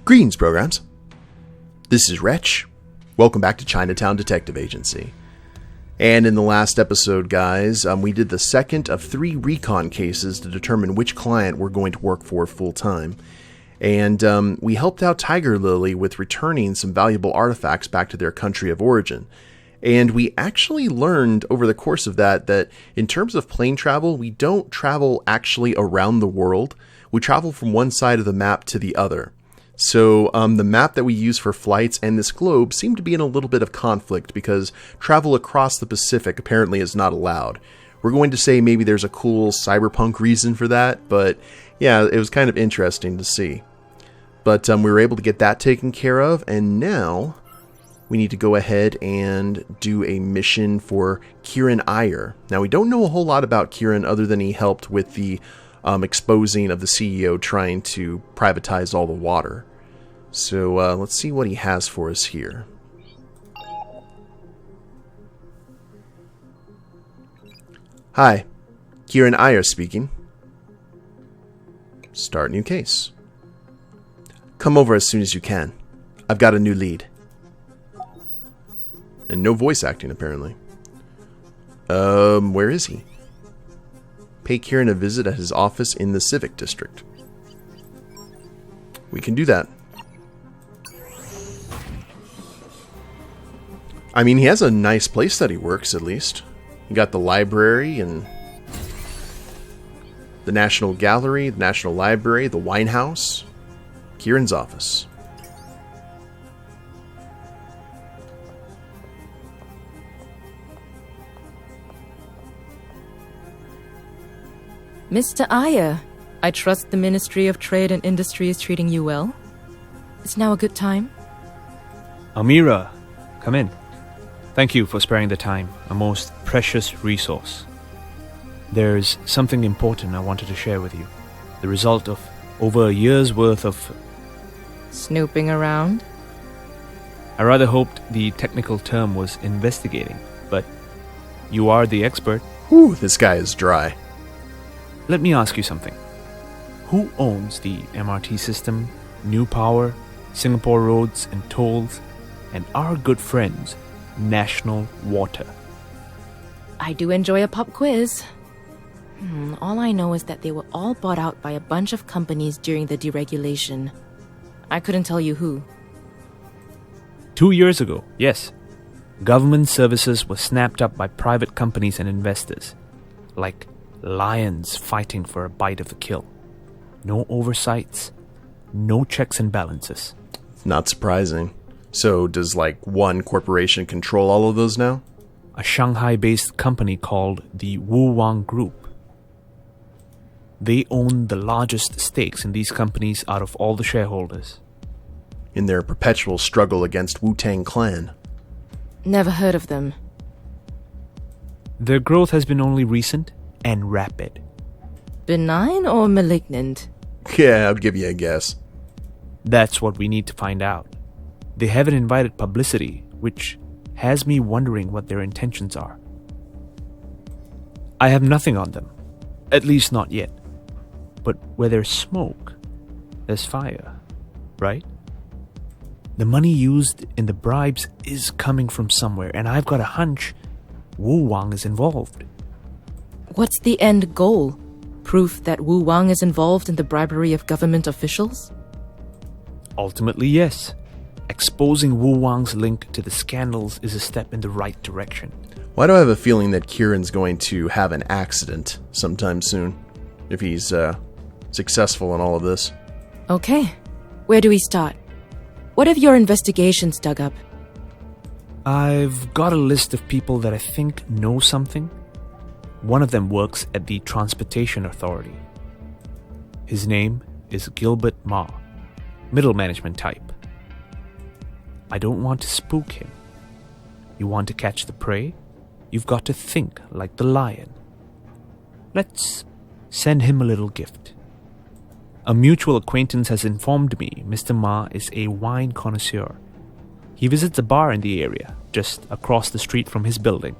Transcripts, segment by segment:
Greetings, programs. This is Wretch. Welcome back to Chinatown Detective Agency. And in the last episode, guys, we did the second of 3 recon cases to determine which client we're going to work for full-time. And we helped out Tiger Lily with returning some valuable artifacts back to their country of origin. And we actually learned over the course of that in terms of plane travel, we don't travel actually around the world. We travel from one side of the map to the other. So the map that we use for flights and this globe seem to be in a little bit of conflict because travel across the Pacific apparently is not allowed. We're going to say maybe there's a cool cyberpunk reason for that, but yeah, it was kind of interesting to see. But we were able to get that taken care of, and now we need to go ahead and do a mission for Keeran Iyer. Now, we don't know a whole lot about Keeran other than he helped with the exposing of the CEO trying to privatize all the water. So let's see what he has for us here. Hi, Keeran Iyer speaking. Start new case. Come over as soon as you can. I've got a new lead. And no voice acting, apparently. Where is he? Pay Keeran a visit at his office in the Civic District. We can do that. I mean, he has a nice place that he works, at least. You got the library and the National Gallery, the National Library, the Winehouse. Keeran's office. Mr. Iyer, I trust the Ministry of Trade and Industry is treating you well. Is now a good time? Amira, come in. Thank you for sparing the time, a most precious resource. There's something important I wanted to share with you. The result of over a year's worth of... Snooping around? I rather hoped the technical term was investigating, but you are the expert. Whew, this guy is dry. Let me ask you something. Who owns the MRT system, New Power, Singapore Roads and Tolls, and our good friends, National Water? I do enjoy a pop quiz. All I know is that they were all bought out by a bunch of companies during the deregulation. I couldn't tell you who. 2 years ago, yes. Government services were snapped up by private companies and investors. Like lions fighting for a bite of the kill. No oversights, no checks and balances. Not surprising. So does one corporation control all of those now? A Shanghai-based company called the Wu Wang Group. They own the largest stakes in these companies out of all the shareholders. In their perpetual struggle against Wu-Tang Clan. Never heard of them. Their growth has been only recent and rapid. Benign or malignant? Yeah, I'd give you a guess. That's what we need to find out. They haven't invited publicity, which has me wondering what their intentions are. I have nothing on them. At least not yet. But where there's smoke, there's fire, right? The money used in the bribes is coming from somewhere, and I've got a hunch Wu Wang is involved. What's the end goal? Proof that Wu Wang is involved in the bribery of government officials? Ultimately, yes. Exposing Wu Wang's link to the scandals is a step in the right direction. Why do I have a feeling that Keeran's going to have an accident sometime soon, if he's successful in all of this? Okay, where do we start? What have your investigations dug up? I've got a list of people that I think know something. One of them works at the Transportation Authority. His name is Gilbert Ma, middle management type. I don't want to spook him. You want to catch the prey? You've got to think like the lion. Let's send him a little gift. A mutual acquaintance has informed me Mr. Ma is a wine connoisseur. He visits a bar in the area, just across the street from his building.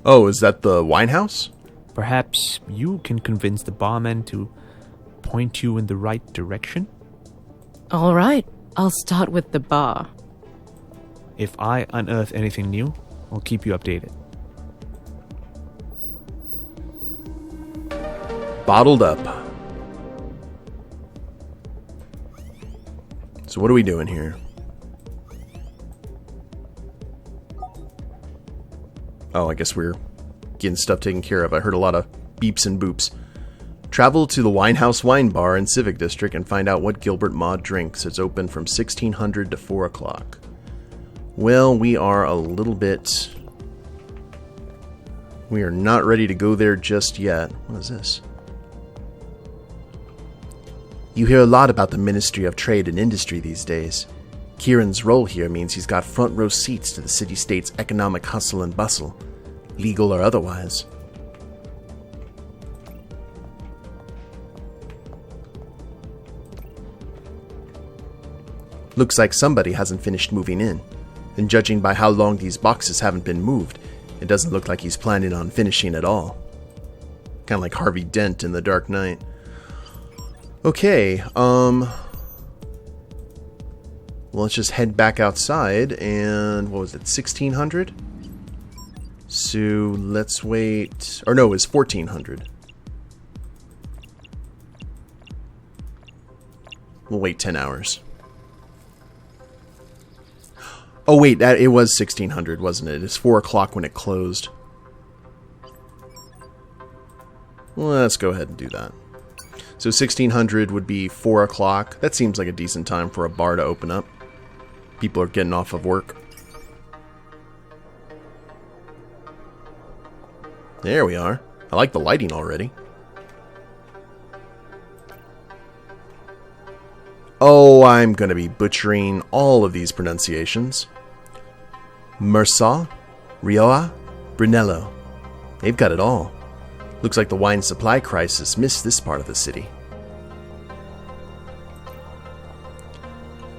Oh, is that the Winehouse? Perhaps you can convince the barman to point you in the right direction? All right, I'll start with the bar. If I unearth anything new, I'll keep you updated. Bottled up. So what are we doing here? Oh, I guess we're getting stuff taken care of. I heard a lot of beeps and boops. Travel to the Winehouse wine bar in Civic District and find out what Gilbert Ma drinks. It's open from 1600 to 4 o'clock. Well, we are a little bit... We are not ready to go there just yet. What is this? You hear a lot about the Ministry of Trade and Industry these days. Keeran's role here means he's got front row seats to the city-state's economic hustle and bustle, legal or otherwise. Looks like somebody hasn't finished moving in, and judging by how long these boxes haven't been moved, it doesn't look like he's planning on finishing at all. Kind of like Harvey Dent in The Dark Knight. Okay, well, let's just head back outside, and, what was it, 1600? So, let's wait, or no, it's 1400. We'll wait 10 hours. Oh wait, it was 1600, wasn't it? It's 4 o'clock when it closed. Well, let's go ahead and do that. So 1600 would be 4 o'clock. That seems like a decent time for a bar to open up. People are getting off of work. There we are. I like the lighting already. Oh, I'm going to be butchering all of these pronunciations. Mersault, Rioja, Brunello. They've got it all. Looks like the wine supply crisis missed this part of the city.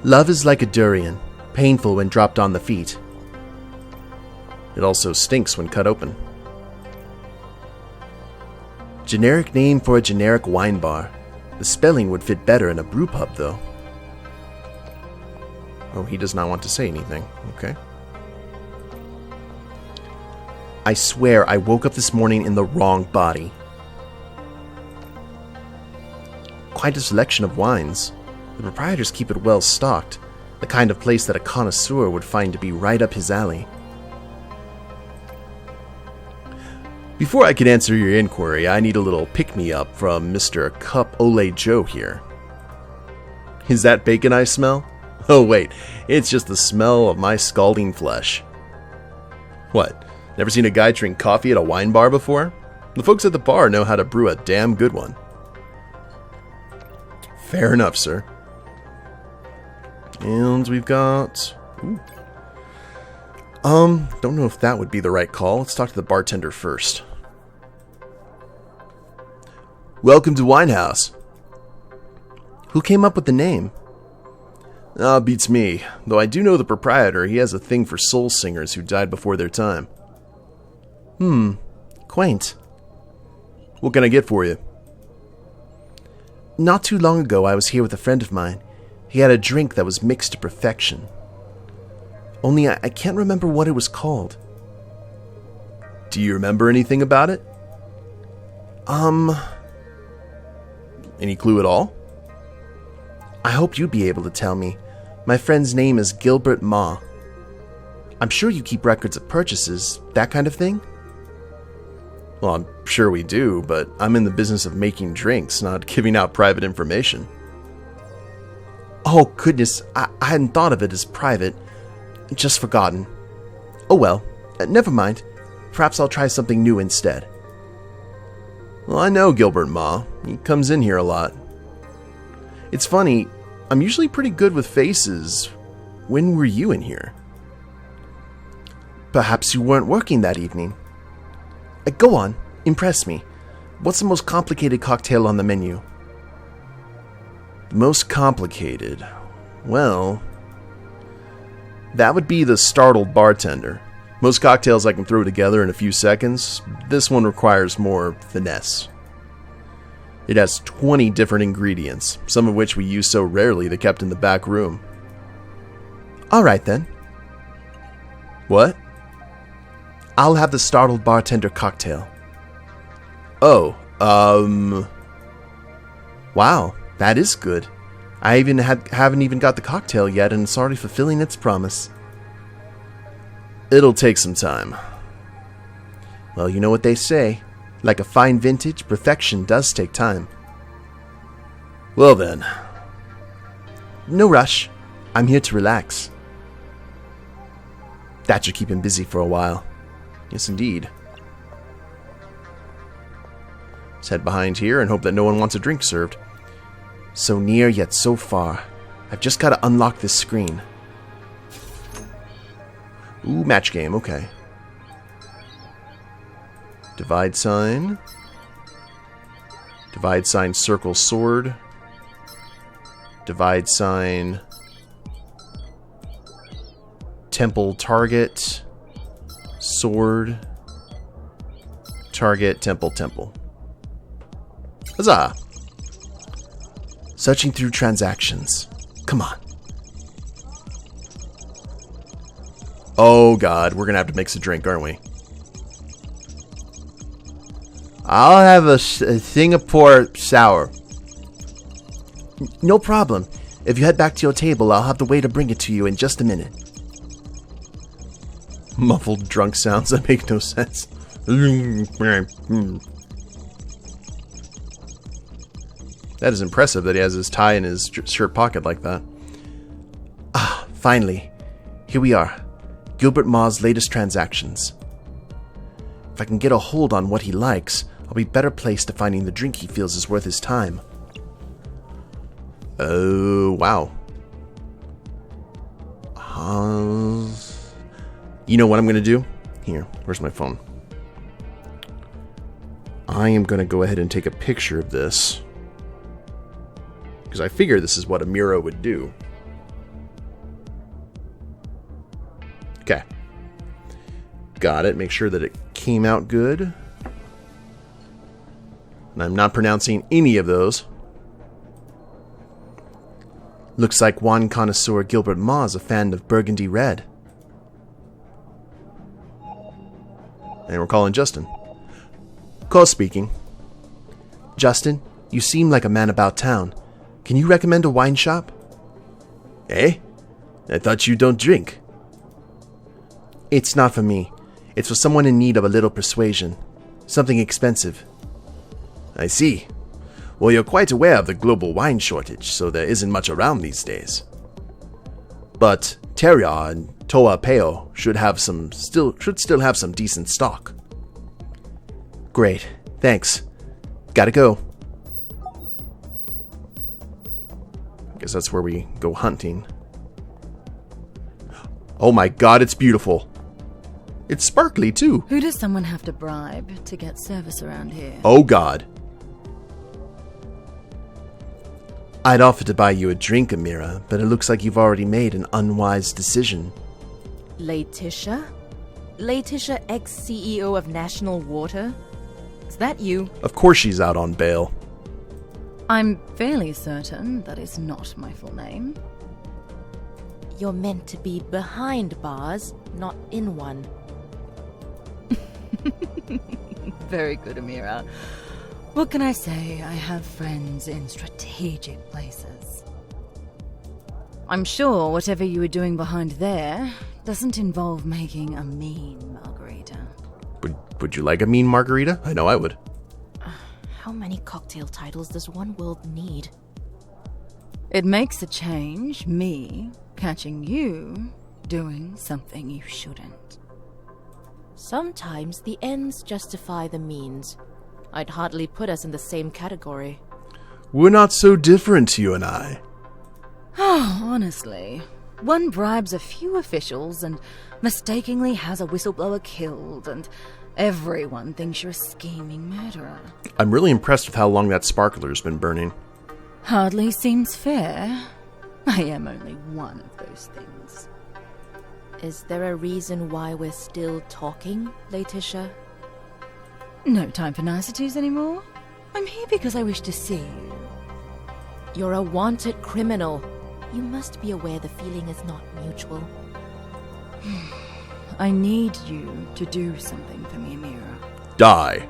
Love is like a durian, painful when dropped on the feet. It also stinks when cut open. Generic name for a generic wine bar. The spelling would fit better in a brew pub, though. Oh, he does not want to say anything. Okay. I swear I woke up this morning in the wrong body. Quite a selection of wines. The proprietors keep it well stocked, the kind of place that a connoisseur would find to be right up his alley. Before I can answer your inquiry, I need a little pick-me-up from Mr. Cup Ole Joe here. Is that bacon I smell? Oh wait, it's just the smell of my scalding flesh. What? Never seen a guy drink coffee at a wine bar before? The folks at the bar know how to brew a damn good one. Fair enough, sir. And we've got... Ooh. Don't know if that would be the right call. Let's talk to the bartender first. Welcome to Winehouse. Who came up with the name? Beats me. Though I do know the proprietor. He has a thing for soul singers who died before their time. Quaint. What can I get for you? Not too long ago, I was here with a friend of mine. He had a drink that was mixed to perfection. Only I can't remember what it was called. Do you remember anything about it? Any clue at all? I hope you'd be able to tell me. My friend's name is Gilbert Ma. I'm sure you keep records of purchases, that kind of thing? Well, I'm sure we do, but I'm in the business of making drinks, not giving out private information. Oh, goodness, I hadn't thought of it as private. Just forgotten. Oh well, never mind. Perhaps I'll try something new instead. Well, I know Gilbert Ma. He comes in here a lot. It's funny, I'm usually pretty good with faces. When were you in here? Perhaps you weren't working that evening. Go on, impress me. What's the most complicated cocktail on the menu? Most complicated? Well, that would be the startled bartender. Most cocktails I can throw together in a few seconds. This one requires more finesse. It has 20 different ingredients, some of which we use so rarely they're kept in the back room. Alright then. What? I'll have the startled bartender cocktail. Oh, wow, that is good. I haven't even got the cocktail yet, and it's already fulfilling its promise. It'll take some time. Well, you know what they say. Like a fine vintage, perfection does take time. Well then. No rush. I'm here to relax. That should keep him busy for a while. Yes, indeed. Let's head behind here and hope that no one wants a drink served. So near, yet so far. I've just got to unlock this screen. Ooh, match game, okay. Divide sign. Divide sign, circle, sword. Divide sign. Temple, target. Sword. Target, temple, temple. Huzzah! Searching through transactions. Come on. Oh god, we're gonna have to mix a drink, aren't we? I'll have a Singapore sour. No problem. If you head back to your table, I'll have the waiter bring it to you in just a minute. Muffled drunk sounds that make no sense. That is impressive that he has his tie in his shirt pocket like that. Ah, finally. Here we are. Gilbert Ma's latest transactions. If I can get a hold on what he likes, I'll be better placed to finding the drink he feels is worth his time. Oh, wow. You know what I'm going to do? Here, where's my phone? I am going to go ahead and take a picture of this. Because I figure this is what Amira would do. Okay. Got it. Make sure that it came out good. And I'm not pronouncing any of those. Looks like wine connoisseur Gilbert Ma is a fan of Burgundy Red. And we're calling Justin. Cole speaking. Justin, you seem like a man about town. Can you recommend a wine shop? Eh? I thought you don't drink. It's not for me. It's for someone in need of a little persuasion. Something expensive. I see. Well, you're quite aware of the global wine shortage, so there isn't much around these days. But Terroir and Toa Peo should still have some decent stock. Great. Thanks. Gotta go. I guess that's where we go hunting. Oh my god, it's beautiful. It's sparkly, too. Who does someone have to bribe to get service around here? Oh god. I'd offer to buy you a drink, Amira, but it looks like you've already made an unwise decision. Latisha? Latisha, ex-CEO of National Water? Is that you? Of course she's out on bail. I'm fairly certain that is not my full name. You're meant to be behind bars, not in one. Very good, Amira. What can I say? I have friends in strategic places. I'm sure whatever you were doing behind there doesn't involve making a mean margarita. Would you like a mean margarita? I know I would. How many cocktail titles does one world need? It makes a change, me catching you doing something you shouldn't. Sometimes the ends justify the means. I'd hardly put us in the same category. We're not so different, you and I. Oh, honestly. One bribes a few officials and mistakenly has a whistleblower killed, and everyone thinks you're a scheming murderer. I'm really impressed with how long that sparkler's been burning. Hardly seems fair. I am only one of those things. Is there a reason why we're still talking, Latisha? No time for niceties anymore? I'm here because I wish to see you. You're a wanted criminal. You must be aware the feeling is not mutual. I need you to do something for me, Amira. Die.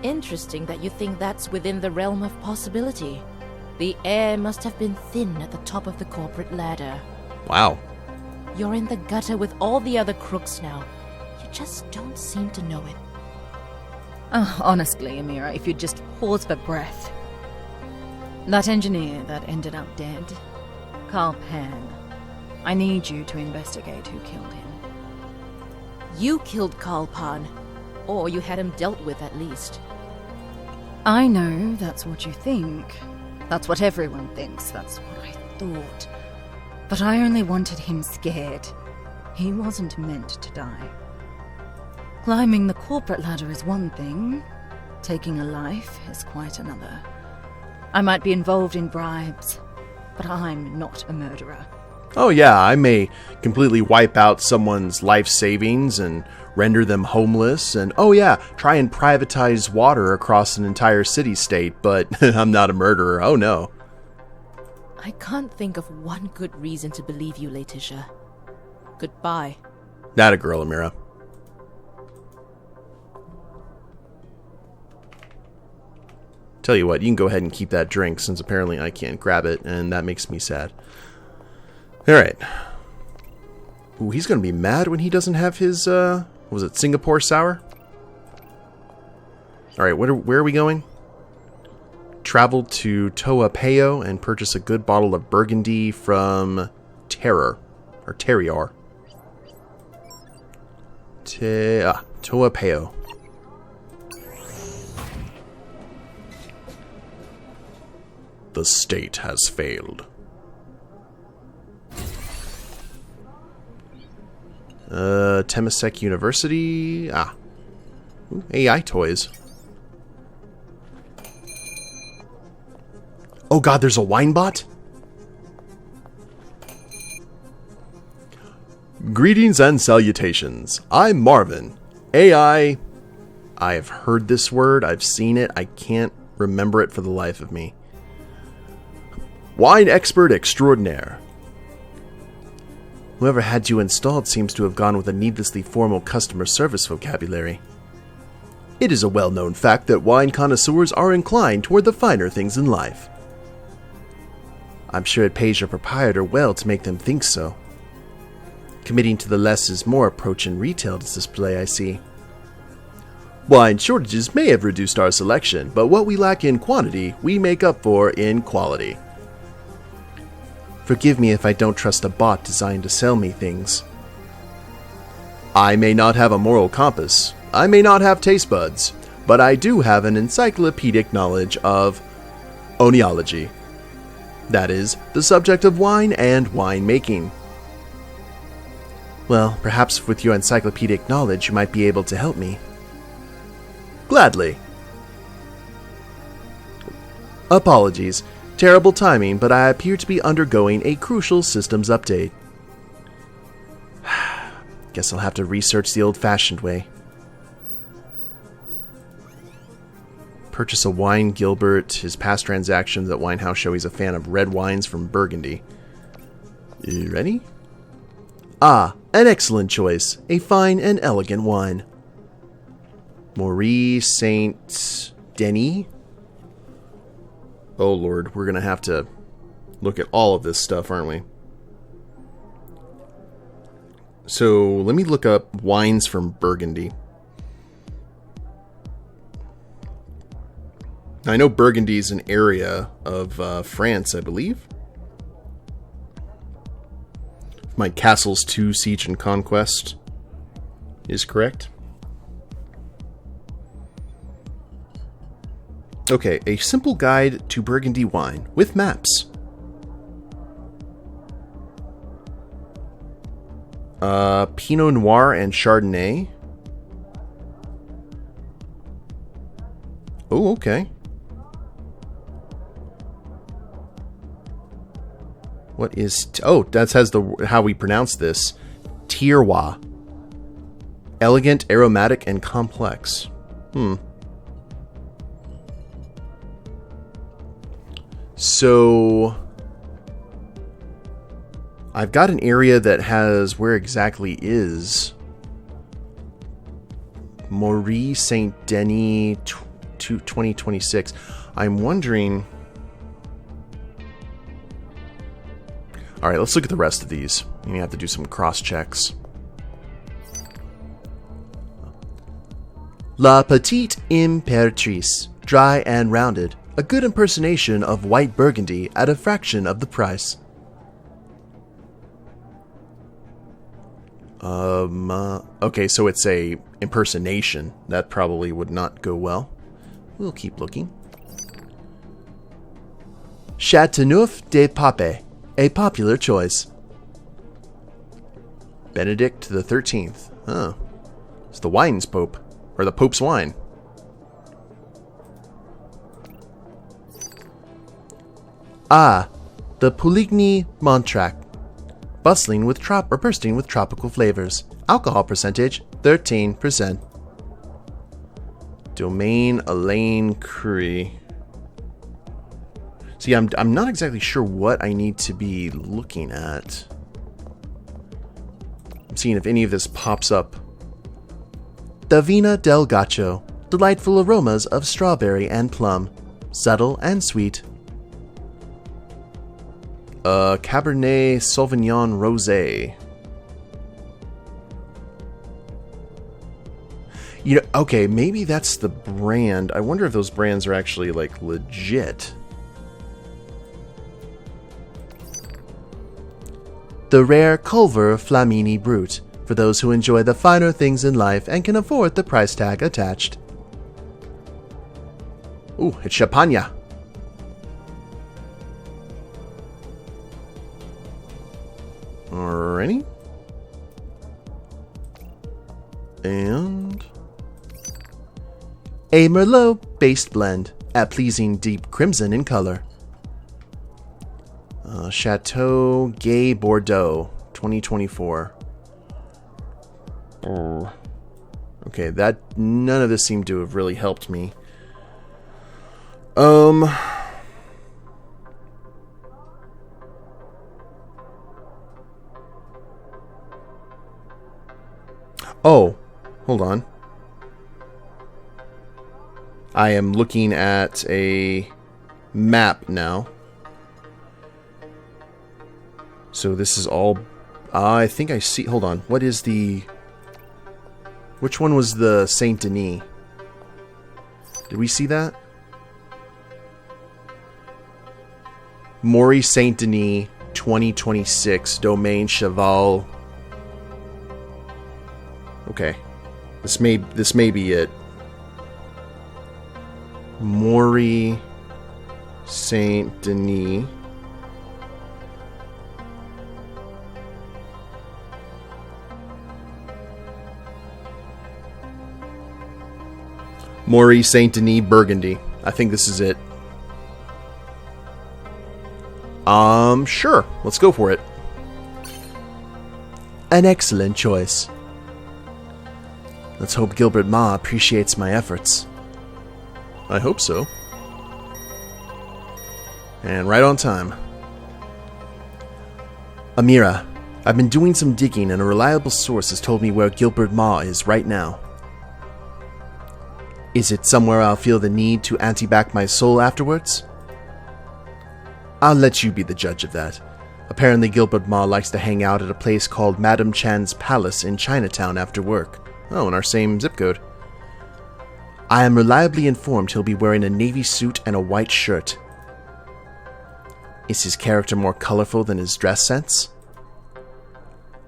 Interesting that you think that's within the realm of possibility. The air must have been thin at the top of the corporate ladder. Wow. You're in the gutter with all the other crooks now. You just don't seem to know it. Oh, honestly, Amira, if you'd just pause for breath. That engineer that ended up dead, Carl Pan, I need you to investigate who killed him. You killed Carl Pan. Or you had him dealt with at least. I know that's what you think. That's what everyone thinks. That's what I thought. But I only wanted him scared. He wasn't meant to die. Climbing the corporate ladder is one thing. Taking a life is quite another. I might be involved in bribes, but I'm not a murderer. Oh yeah, I may completely wipe out someone's life savings and render them homeless, and oh yeah, try and privatize water across an entire city-state, but I'm not a murderer, oh no. I can't think of one good reason to believe you, Latisha. Goodbye. Not a girl, Amira. Tell you what, you can go ahead and keep that drink, since apparently I can't grab it, and that makes me sad. Alright. Ooh, he's gonna be mad when he doesn't have his, was it Singapore sour? Alright, where are we going? Travel to Toa Payoh and purchase a good bottle of Burgundy from Terror. Or Terriar. Toa Payoh. The state has failed. Temasek University. Ooh, AI toys. Oh god, there's a wine bot? Greetings and salutations. I'm Marvin. AI. I have heard this word. I've seen it. I can't remember it for the life of me. Wine expert extraordinaire. Whoever had you installed seems to have gone with a needlessly formal customer service vocabulary. It is a well-known fact that wine connoisseurs are inclined toward the finer things in life. I'm sure it pays your proprietor well to make them think so. Committing to the less is more approach in retail display, I see. Wine shortages may have reduced our selection, but what we lack in quantity, we make up for in quality. Forgive me if I don't trust a bot designed to sell me things. I may not have a moral compass, I may not have taste buds, but I do have an encyclopedic knowledge of oenology. That is, the subject of wine and winemaking. Well, perhaps with your encyclopedic knowledge you might be able to help me. Gladly. Apologies. Terrible timing, but I appear to be undergoing a crucial systems update. Guess I'll have to research the old-fashioned way. Purchase a wine, Gilbert. His past transactions at Winehouse show he's a fan of red wines from Burgundy. You ready? Ah, an excellent choice. A fine and elegant wine. Maurice Saint Denis. Oh lord, we're gonna have to look at all of this stuff, aren't we? So, let me look up wines from Burgundy. I know Burgundy is an area of France, I believe. My Castles 2 Siege and Conquest is correct. Okay, a simple guide to Burgundy wine with maps. Pinot Noir and Chardonnay. Oh, okay. What is... oh, that has how we pronounce this. Terroir. Elegant, aromatic, and complex. So I've got an area that has where exactly is Maurice Saint Denis 2026. I'm wondering. All right, let's look at the rest of these. You have to do some cross checks. La Petite Imperatrice, dry and rounded, a good impersonation of white burgundy at a fraction of the price. Okay, so it's a impersonation. That probably would not go well. We'll keep looking. Chateauneuf de Pape, a popular choice. Benedict the 13th. Huh. It's the wine's pope. Or the Pope's wine. Ah, the Pouligny Montrac. Bursting with tropical flavors. Alcohol percentage, 13%. Domaine Alain Curie. See, I'm not exactly sure what I need to be looking at. I'm seeing if any of this pops up. Davina del Gacho, delightful aromas of strawberry and plum, subtle and sweet. Cabernet Sauvignon Rosé. You know, okay, maybe that's the brand. I wonder if those brands are actually, like, legit. The rare Culver Flamini Brut, for those who enjoy the finer things in life and can afford the price tag attached. Ooh, it's Champagne. Alrighty. And a Merlot-based blend, a pleasing deep crimson in color. Chateau Gay Bordeaux, 2024. Okay, none of this seemed to have really helped me. Oh, hold on. I am looking at a map now. So this is all... I think I see... Hold on. What is the... Which one was the Saint Denis? Did we see that? Maurice Saint Denis, 2026, Domaine Cheval. Okay. This may be it. Maurice Saint Denis. Maurice Saint Denis, Burgundy. I think this is it. Sure. Let's go for it. An excellent choice. Let's hope Gilbert Ma appreciates my efforts. I hope so. And right on time. Amira, I've been doing some digging and a reliable source has told me where Gilbert Ma is right now. Is it somewhere I'll feel the need to anti-back my soul afterwards? I'll let you be the judge of that. Apparently Gilbert Ma likes to hang out at a place called Madame Chan's Palace in Chinatown after work. Oh, in our same zip code. I am reliably informed he'll be wearing a navy suit and a white shirt. Is his character more colorful than his dress sense?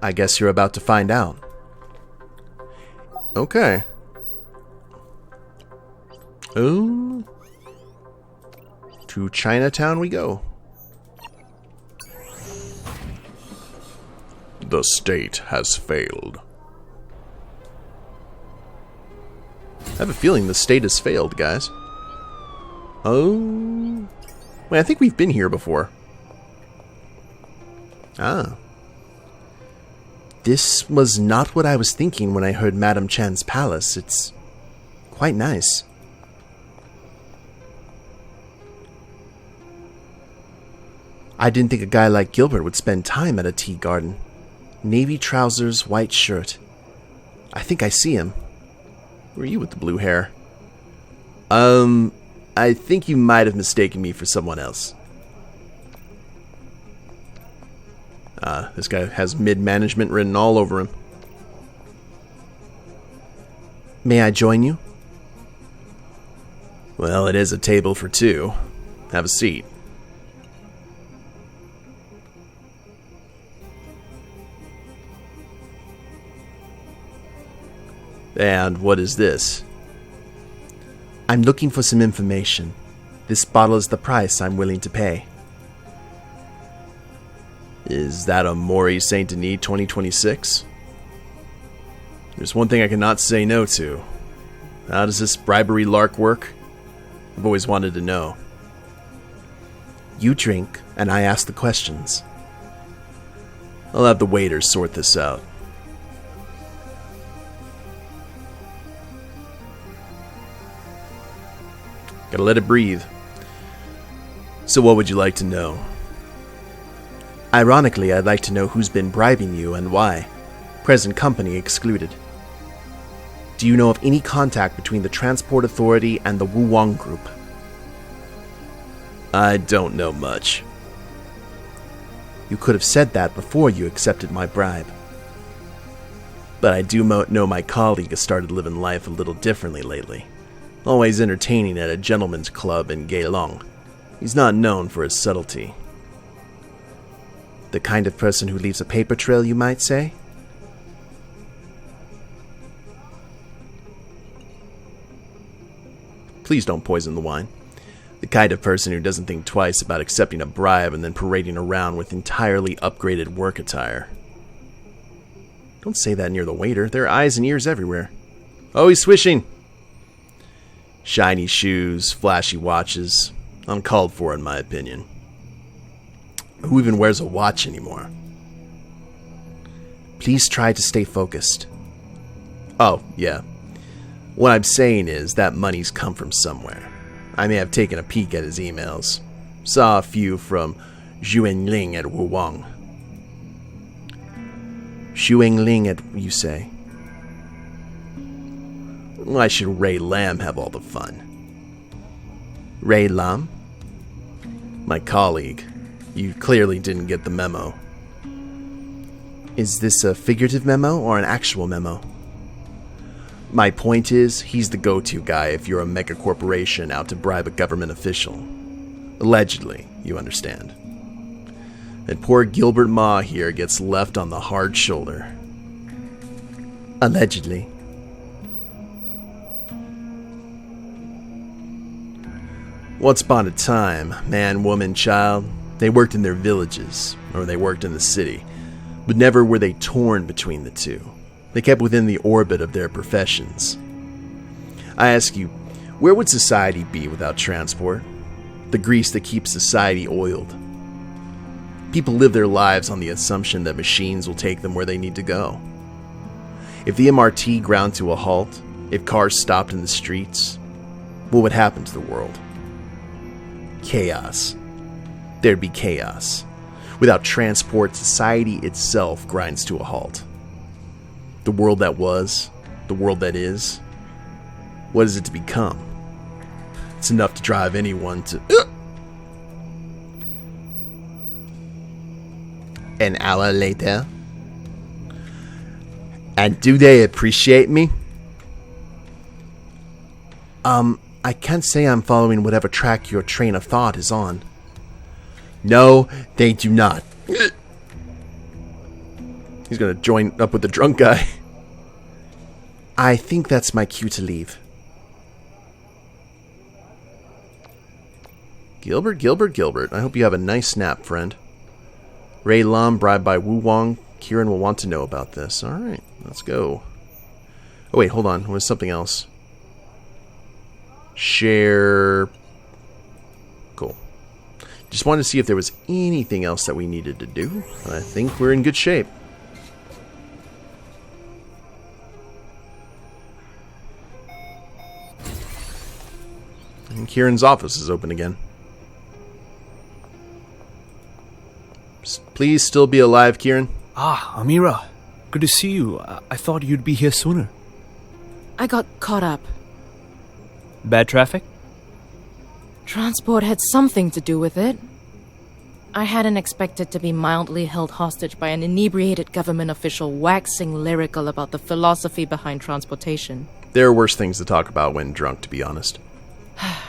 I guess you're about to find out. Okay. Oh. To Chinatown we go. The state has failed. I have a feeling the state has failed, guys. Oh. Wait, I think we've been here before. Ah. This was not what I was thinking when I heard Madame Chan's palace. It's quite nice. I didn't think a guy like Gilbert would spend time at a tea garden. Navy trousers, white shirt. I think I see him. Who are you with the blue hair? I think you might have mistaken me for someone else. This guy has mid-management written all over him. May I join you? Well, it is a table for two. Have a seat. And what is this? I'm looking for some information. This bottle is the price I'm willing to pay. Is that a Maury Saint Denis 2026? There's one thing I cannot say no to. How does this bribery lark work? I've always wanted to know. You drink, and I ask the questions. I'll have the waiters sort this out. Gotta let it breathe. So what would you like to know? Ironically, I'd like to know who's been bribing you and why. Present company excluded. Do you know of any contact between the Transport Authority and the Wu-Wang Group? I don't know much. You could have said that before you accepted my bribe. But I do know my colleague has started living life a little differently lately. Always entertaining at a gentleman's club in Gailong. He's not known for his subtlety. The kind of person who leaves a paper trail, you might say? Please don't poison the wine. The kind of person who doesn't think twice about accepting a bribe and then parading around with entirely upgraded work attire. Don't say that near the waiter. There are eyes and ears everywhere. Oh, he's swishing! Shiny shoes, flashy watches. Uncalled for, in my opinion. Who even wears a watch anymore? Please try to stay focused. Oh, yeah. What I'm saying is that money's come from somewhere. I may have taken a peek at his emails. Saw a few from Zhuangling at Wuwang. Zhuangling at, you say? Why should Ray Lam have all the fun? Ray Lam? My colleague. You clearly didn't get the memo. Is this a figurative memo or an actual memo? My point is, he's the go-to guy if you're a mega corporation out to bribe a government official. Allegedly, you understand. And poor Gilbert Ma here gets left on the hard shoulder. Allegedly. Once upon a time, man, woman, child, they worked in their villages, or they worked in the city, but never were they torn between the two. They kept within the orbit of their professions. I ask you, where would society be without transport? The grease that keeps society oiled. People live their lives on the assumption that machines will take them where they need to go. If the MRT ground to a halt, if cars stopped in the streets, what would happen to the world? Chaos. There'd be chaos. Without transport, society itself grinds to a halt. The world that was, the world that is, what is it to become? It's enough to drive anyone to... An hour later. And do they appreciate me? I can't say I'm following whatever track your train of thought is on. No, they do not. He's gonna join up with the drunk guy. I think that's my cue to leave. Gilbert. I hope you have a nice nap, friend. Ray Lam bribed by Wu Wang. Keeran will want to know about this. Alright, let's go. Oh wait, hold on. There's something else. Share. Cool. Just wanted to see if there was anything else that we needed to do. I think we're in good shape. And Kieran's office is open again. Please still be alive, Keeran. Ah, Amira. Good to see you. I thought you'd be here sooner. I got caught up. Bad traffic? Transport had something to do with it. I hadn't expected to be mildly held hostage by an inebriated government official waxing lyrical about the philosophy behind transportation. There are worse things to talk about when drunk, to be honest.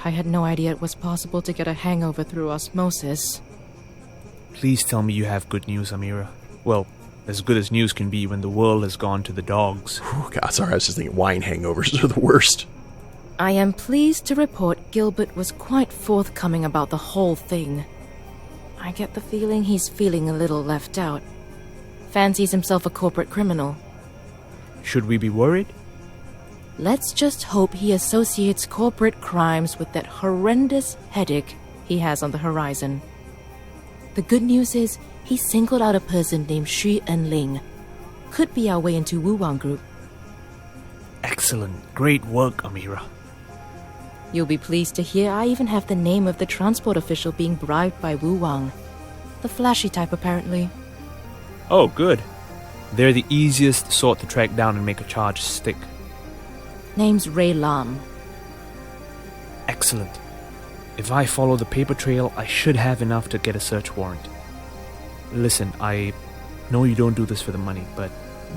I had no idea it was possible to get a hangover through osmosis. Please tell me you have good news, Amira. Well, as good as news can be when the world has gone to the dogs. Whew, God, sorry, I was just thinking wine hangovers are the worst. I am pleased to report Gilbert was quite forthcoming about the whole thing. I get the feeling he's feeling a little left out. Fancies himself a corporate criminal. Should we be worried? Let's just hope he associates corporate crimes with that horrendous headache he has on the horizon. The good news is, he singled out a person named Shi En-ling. Could be our way into Wu-Wang Group. Excellent. Great work, Amira. You'll be pleased to hear I even have the name of the transport official being bribed by Wu-Wang. The flashy type, apparently. Oh, good. They're the easiest sort to track down and make a charge stick. Name's Ray Lam. Excellent. If I follow the paper trail, I should have enough to get a search warrant. Listen, I know you don't do this for the money, but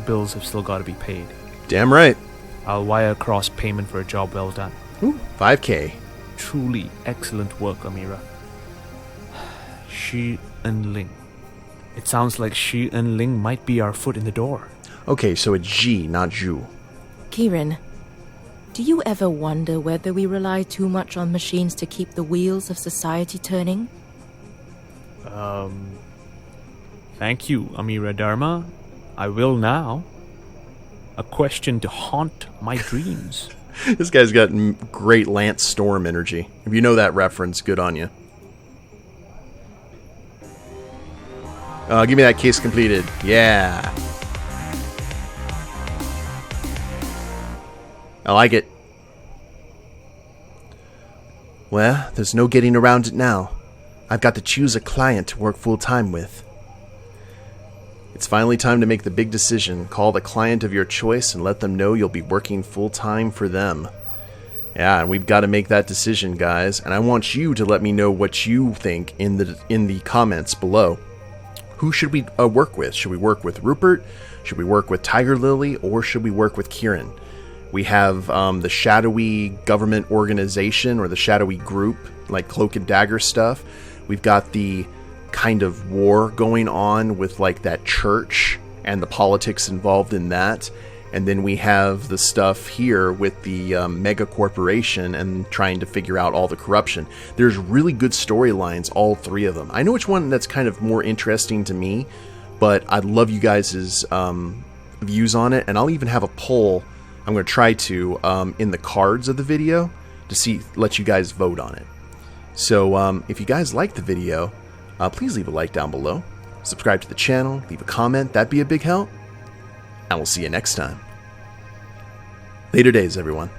bills have still got to be paid. Damn right. I'll wire across payment for a job well done. Ooh, 5K. Truly excellent work, Amira. Shi En-ling. It sounds like Shi En-ling might be our foot in the door. Okay, so it's G, not Zhu. Keeran, do you ever wonder whether we rely too much on machines to keep the wheels of society turning? Thank you, Amira Dharma. I will now. A question to haunt my dreams. This guy's got great Lance Storm energy. If you know that reference, good on you. Give me that case completed. Yeah. I like it. Well, there's no getting around it now. I've got to choose a client to work full-time with. It's finally time to make the big decision. Call the client of your choice and let them know you'll be working full-time for them. Yeah, and we've got to make that decision, guys. And I want you to let me know what you think in the comments below. Who should we work with? Should we work with Rupert? Should we work with Tiger Lily? Or should we work with Keeran? We have the shadowy government organization, or the shadowy group, like Cloak and Dagger stuff. We've got the kind of war going on with like that church and the politics involved in that. And then we have the stuff here with the mega corporation and trying to figure out all the corruption. There's really good storylines, all three of them. I know which one that's kind of more interesting to me, but I'd love you guys' views on it. And I'll even have a poll I'm going to try to in the cards of the video to let you guys vote on it. So if you guys like the video, please leave a like down below, subscribe to the channel, leave a comment, that'd be a big help, and we'll see you next time. Later days, everyone.